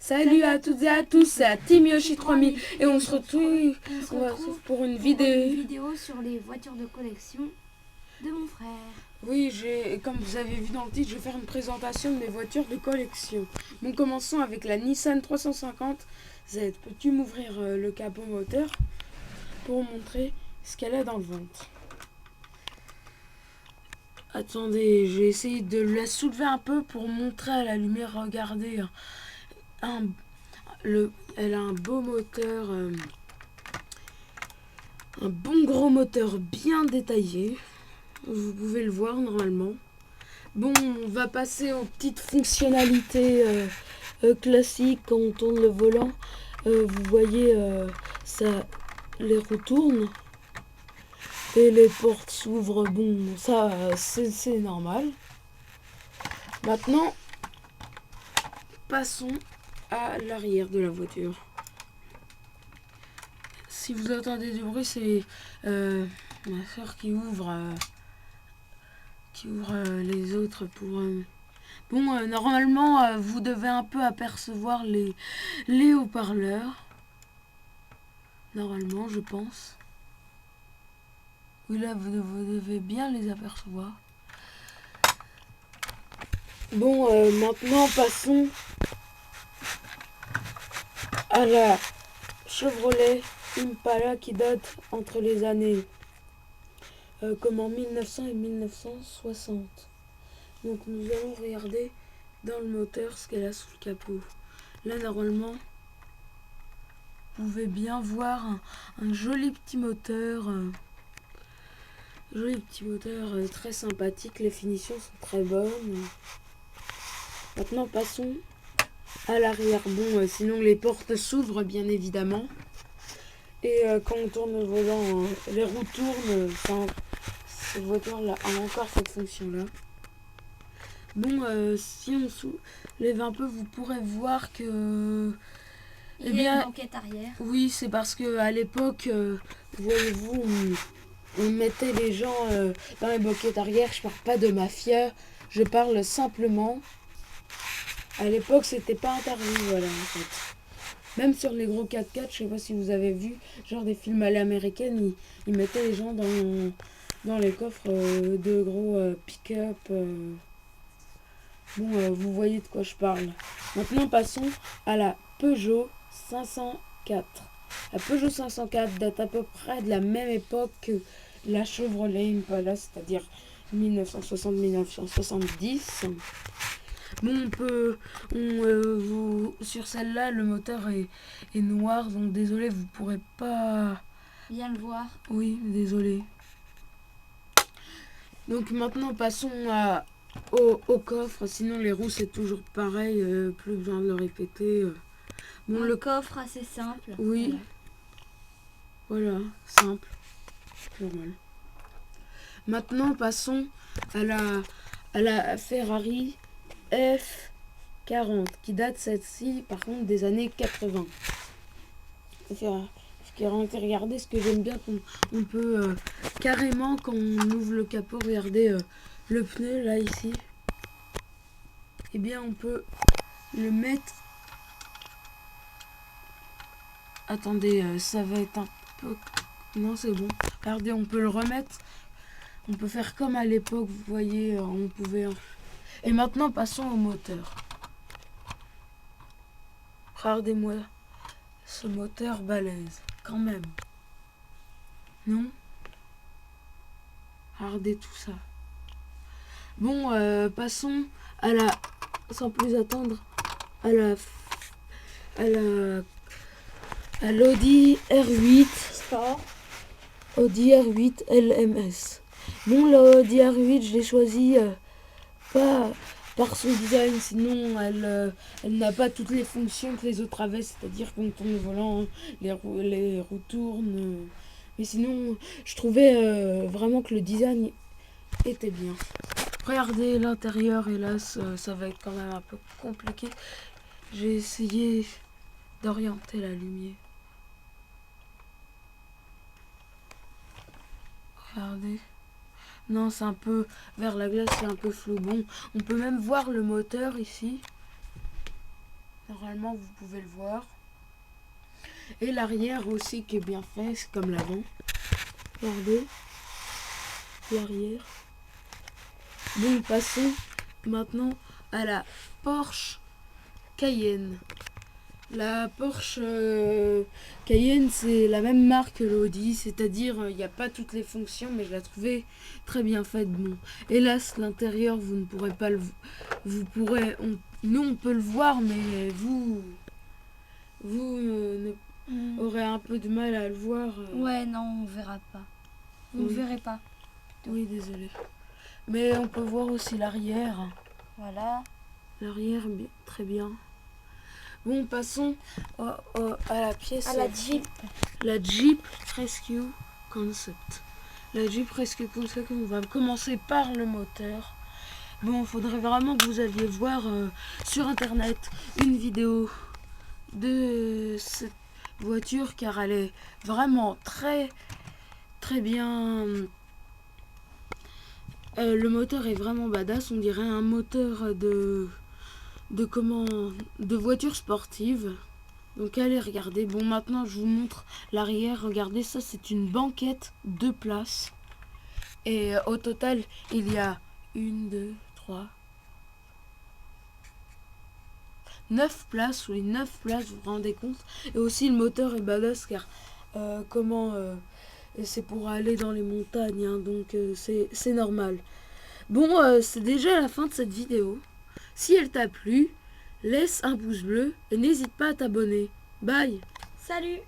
Salut à toutes et à tous, c'est Team Yoshi 3000 et on se retrouve pour une vidéo sur les voitures de collection de mon frère. Oui, comme vous avez vu dans le titre, je vais faire une présentation de mes voitures de collection. Bon, commençons avec la Nissan 350 Z. Peux-tu m'ouvrir le capot moteur pour montrer ce qu'elle a dans le ventre? Attendez, j'ai essayé de la soulever un peu pour montrer à la lumière. Regardez, elle a un beau moteur, un bon gros moteur bien détaillé. Vous pouvez le voir normalement. Bon, on va passer aux petites fonctionnalités classiques quand on tourne le volant. Vous voyez, les roues tournent et les portes s'ouvrent. Bon, ça, c'est normal. Maintenant, passons à l'arrière de la voiture. Si vous entendez du bruit, c'est ma soeur qui ouvre les autres pour... Bon, normalement, vous devez un peu apercevoir les haut-parleurs. Normalement, je pense. Oui, là, vous devez bien les apercevoir. Bon, maintenant, passons à la Chevrolet Impala qui date entre les années comme en 1900 et 1960. Donc nous allons regarder dans le moteur ce qu'elle a sous le capot. Là normalement vous pouvez bien voir un joli petit moteur. Très sympathique. Les finitions sont très bonnes. Maintenant passons à l'arrière. Bon, sinon les portes s'ouvrent bien évidemment. Et quand on tourne le volant, les roues tournent. Cette voiture-là a encore cette fonction-là. Bon, si on soulève un peu, vous pourrez voir que... Il y a une banquette arrière. Oui, c'est parce que à l'époque, voyez-vous, on mettait les gens dans les banquettes arrière. Je parle pas de mafia, je parle simplement... À l'époque, c'était pas interdit, voilà, en fait. Même sur les gros 4x4, je sais pas si vous avez vu, genre des films à l'américaine, ils mettaient les gens dans les coffres de gros pick-up. Bon, vous voyez de quoi je parle. Maintenant, passons à la Peugeot 504. La Peugeot 504 date à peu près de la même époque que la Chevrolet Impala, c'est-à-dire 1960-1970. Bon, sur celle-là, le moteur est noir, donc désolé, vous pourrez pas bien le voir. Oui, désolé. Donc maintenant, passons au coffre. Sinon, les roues, c'est toujours pareil, plus besoin de le répéter. Bon, le coffre assez simple. Oui. Voilà, simple. Normal. Maintenant, passons à la Ferrari F40 qui date celle-ci par contre des années 80. Regardez ce que j'aime bien, qu'on peut carrément quand on ouvre le capot, regardez le pneu là ici. Et bien on peut le mettre. Attendez, ça va être un peu... Non, c'est bon. Regardez, on peut le remettre. On peut faire comme à l'époque, vous voyez, on pouvait... Et maintenant, passons au moteur. Regardez-moi ce moteur balèze, quand même. Non? Regardez tout ça. Bon, passons à sans plus attendre, à l'Audi R8 Sport. Audi R8 LMS. Bon, l'Audi R8, je l'ai choisi pas par son design, sinon elle n'a pas toutes les fonctions que les autres avaient, c'est-à-dire qu'on tourne le volant, les roues tournent. Mais sinon, je trouvais vraiment que le design était bien. Regardez l'intérieur, hélas, ça va être quand même un peu compliqué. J'ai essayé d'orienter la lumière. Regardez. Non, c'est un peu vers la glace, c'est un peu flou. Bon, on peut même voir le moteur ici. Normalement, vous pouvez le voir. Et l'arrière aussi qui est bien fait, c'est comme l'avant. Regardez. L'arrière. Bon, passons maintenant à la Porsche Cayenne. La Porsche Cayenne, c'est la même marque que l'Audi, c'est-à-dire il n'y a pas toutes les fonctions, mais je la trouvais très bien faite. Bon, hélas, l'intérieur, vous ne pourrez pas le... Nous, on peut le voir, mais vous aurez un peu de mal à le voir. Ouais, non, on verra pas. Vous ne Oui. verrez pas. Oui, désolé. Mais on peut voir aussi l'arrière. Voilà. L'arrière, très bien. Bon, passons à la pièce. À la Jeep. La Jeep Rescue Concept. La Jeep Rescue Concept, on va commencer par le moteur. Bon, il faudrait vraiment que vous alliez voir sur internet une vidéo de cette voiture car elle est vraiment très très bien. Le moteur est vraiment badass, on dirait un moteur de voiture sportive. Donc allez regarder. Bon, maintenant je vous montre l'arrière. Regardez, ça c'est une banquette 2 places. Et au total, il y a 1, 2, 3, 9 places. Oui, 9 places, vous vous rendez compte. Et aussi le moteur est badass car c'est pour aller dans les montagnes, hein, donc c'est normal. Bon, c'est déjà la fin de cette vidéo. Si elle t'a plu, laisse un pouce bleu et n'hésite pas à t'abonner. Bye! Salut!